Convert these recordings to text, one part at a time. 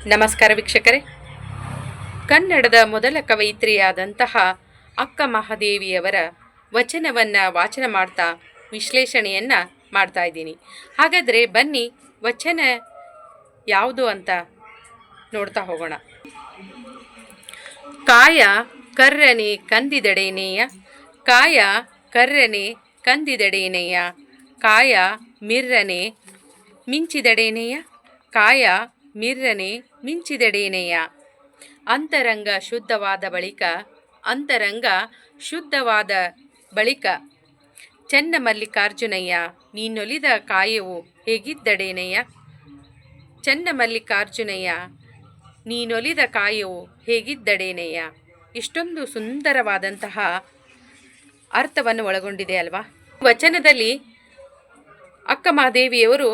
ನಮಸ್ಕಾರ ವೀಕ್ಷಕರೇ. ಕನ್ನಡದ ಮೊದಲ ಕವಯಿತ್ರಿಯಾದಂತಹ ಅಕ್ಕ ಮಹಾದೇವಿಯವರ ವಚನವನ್ನು ವಾಚನ ಮಾಡ್ತಾ ವಿಶ್ಲೇಷಣೆಯನ್ನು ಮಾಡ್ತಾ ಇದ್ದೀನಿ. ಹಾಗಾದರೆ ಬನ್ನಿ ವಚನ ಯಾವುದು ಅಂತ ನೋಡ್ತಾ ಹೋಗೋಣ. ಕಾಯ ಕರ್ರನೆ ಕಂದಿದಡೇನೆಯ, ಕಾಯ ಕರ್ರನೆ ಕಂದಿದಡೇನೆಯ, ಕಾಯ ಮಿರ್ರನೆ ಮಿಂಚಿದಡೇನೆಯ, ಕಾಯ ಮಿರ್ರನೆ ಮಿಂಚಿದಡೇನೆಯ. ಅಂತರಂಗ ಶುದ್ಧವಾದ ಬಳಿಕ, ಅಂತರಂಗ ಶುದ್ಧವಾದ ಬಳಿಕ ಚನ್ನಮಲ್ಲಿಕಾರ್ಜುನಯ್ಯ ನೀನೊಲಿದ ಕಾಯವು ಹೇಗಿದ್ದಡೇನೆಯ, ಚನ್ನಮಲ್ಲಿಕಾರ್ಜುನಯ್ಯ ನೀನೊಲಿದ ಕಾಯವು ಹೇಗಿದ್ದಡೇನೆಯ. ಇಷ್ಟೊಂದು ಸುಂದರವಾದಂತಹ ಅರ್ಥವನ್ನು ಒಳಗೊಂಡಿದೆ ಅಲ್ವಾ. ವಚನದಲ್ಲಿ ಅಕ್ಕ ಮಹಾದೇವಿಯವರು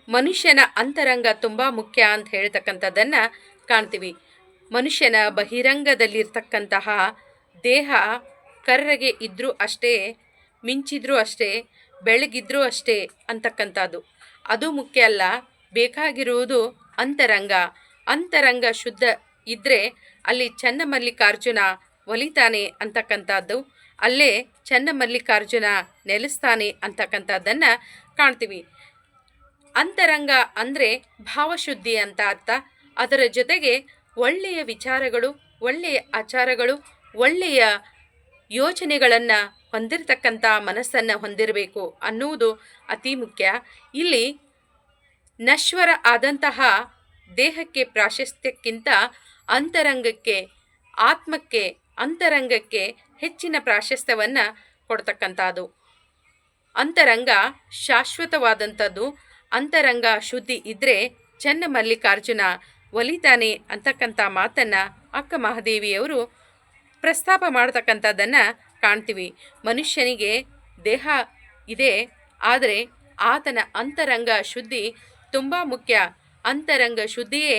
ಮನುಷ್ಯನ ಅಂತರಂಗ ತುಂಬ ಮುಖ್ಯ ಅಂತ ಹೇಳ್ತಕ್ಕಂಥದ್ದನ್ನು ಕಾಣ್ತೀವಿ. ಮನುಷ್ಯನ ಬಹಿರಂಗದಲ್ಲಿರ್ತಕ್ಕಂತಹ ದೇಹ ಕರ್ರಗೆ ಇದ್ದರೂ ಅಷ್ಟೇ, ಮಿಂಚಿದ್ರೂ ಅಷ್ಟೇ, ಬೆಳಗಿದ್ರೂ ಅಷ್ಟೇ ಅಂತಕ್ಕಂಥದ್ದು ಅದು ಮುಖ್ಯ ಅಲ್ಲ. ಬೇಕಾಗಿರುವುದು ಅಂತರಂಗ. ಅಂತರಂಗ ಶುದ್ಧ ಇದ್ದರೆ ಅಲ್ಲಿ ಚನ್ನಮಲ್ಲಿಕಾರ್ಜುನ ಒಲಿತಾನೆ ಅಂತಕ್ಕಂಥದ್ದು, ಅಲ್ಲೇ ಚನ್ನಮಲ್ಲಿಕಾರ್ಜುನ ನೆಲೆಸ್ತಾನೆ ಅಂತಕ್ಕಂಥದ್ದನ್ನು ಕಾಣ್ತೀವಿ. ಅಂತರಂಗ ಅಂದರೆ ಭಾವಶುದ್ಧಿ ಅಂತ ಅರ್ಥ. ಅದರ ಜೊತೆಗೆ ಒಳ್ಳೆಯ ವಿಚಾರಗಳು, ಒಳ್ಳೆಯ ಆಚಾರಗಳು, ಒಳ್ಳೆಯ ಯೋಚನೆಗಳನ್ನು ಹೊಂದಿರತಕ್ಕಂಥ ಮನಸ್ಸನ್ನು ಹೊಂದಿರಬೇಕು ಅನ್ನುವುದು ಅತಿ ಮುಖ್ಯ. ಇಲ್ಲಿ ನಶ್ವರ ಆದಂತಹ ದೇಹಕ್ಕೆ ಪ್ರಾಶಸ್ತ್ಯಕ್ಕಿಂತ ಅಂತರಂಗಕ್ಕೆ, ಆತ್ಮಕ್ಕೆ, ಅಂತರಂಗಕ್ಕೆ ಹೆಚ್ಚಿನ ಪ್ರಾಶಸ್ತ್ಯವನ್ನು ಕೊಡ್ತಕ್ಕಂಥದ್ದು. ಅಂತರಂಗ ಶಾಶ್ವತವಾದಂಥದ್ದು. ಅಂತರಂಗ ಶುದ್ಧಿ ಇದ್ದರೆ ಚನ್ನಮಲ್ಲಿಕಾರ್ಜುನ ಒಲಿತಾನೆ ಅಂತಕ್ಕಂಥ ಮಾತನ್ನು ಅಕ್ಕ ಮಹಾದೇವಿಯವರು ಪ್ರಸ್ತಾಪ ಮಾಡ್ತಕ್ಕಂಥದ್ದನ್ನು ಕಾಣ್ತೀವಿ. ಮನುಷ್ಯನಿಗೆ ದೇಹ ಇದೆ, ಆದರೆ ಆತನ ಅಂತರಂಗ ಶುದ್ಧಿ ತುಂಬ ಮುಖ್ಯ. ಅಂತರಂಗ ಶುದ್ಧಿಯೇ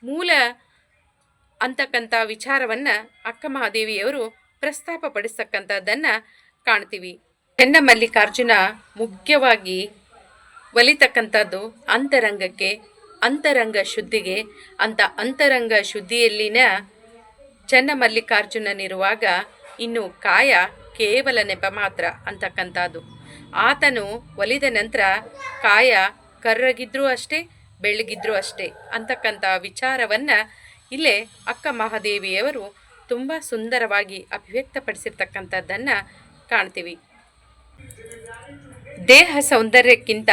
ಮೂಲ ಅಂತಕ್ಕಂಥ ವಿಚಾರವನ್ನು ಅಕ್ಕ ಮಹಾದೇವಿಯವರು ಪ್ರಸ್ತಾಪಪಡಿಸ್ತಕ್ಕಂಥದ್ದನ್ನು ಕಾಣ್ತೀವಿ. ಚನ್ನಮಲ್ಲಿಕಾರ್ಜುನ ಮುಖ್ಯವಾಗಿ ಒಲಿತಕ್ಕಂಥದ್ದು ಅಂತರಂಗಕ್ಕೆ, ಅಂತರಂಗ ಶುದ್ಧಿಗೆ. ಅಂತ ಅಂತರಂಗ ಶುದ್ಧಿಯಲ್ಲಿನ ಚನ್ನಮಲ್ಲಿಕಾರ್ಜುನನಿರುವಾಗ ಇನ್ನು ಕಾಯ ಕೇವಲ ನೆಪ ಮಾತ್ರ ಅಂತಕ್ಕಂಥದ್ದು. ಆತನು ಒಲಿದ ನಂತರ ಕಾಯ ಕರ್ರಗಿದ್ರೂ ಅಷ್ಟೇ, ಬೆಳಗಿದ್ರೂ ಅಷ್ಟೇ ಅಂತಕ್ಕಂಥ ವಿಚಾರವನ್ನು ಇಲ್ಲೇ ಅಕ್ಕ ಮಹಾದೇವಿಯವರು ತುಂಬ ಸುಂದರವಾಗಿ ಅಭಿವ್ಯಕ್ತಪಡಿಸಿರ್ತಕ್ಕಂಥದ್ದನ್ನು ಕಾಣ್ತೀವಿ. ದೇಹ ಸೌಂದರ್ಯಕ್ಕಿಂತ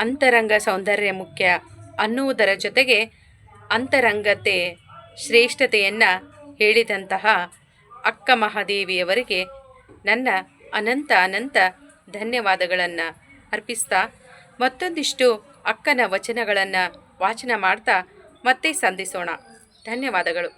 ಅಂತರಂಗ ಸೌಂದರ್ಯ ಮುಖ್ಯ ಅನ್ನುವುದರ ಜೊತೆಗೆ ಅಂತರಂಗತೆ ಶ್ರೇಷ್ಠತೆಯನ್ನು ಹೇಳಿದಂತಹ ಅಕ್ಕ ಮಹಾದೇವಿಯವರಿಗೆ ನನ್ನ ಅನಂತ ಅನಂತ ಧನ್ಯವಾದಗಳನ್ನು ಅರ್ಪಿಸ್ತಾ, ಮತ್ತೊಂದಿಷ್ಟು ಅಕ್ಕನ ವಚನಗಳನ್ನು ವಾಚನ ಮಾಡ್ತಾ ಮತ್ತೆ ಸಂಧಿಸೋಣ. ಧನ್ಯವಾದಗಳು.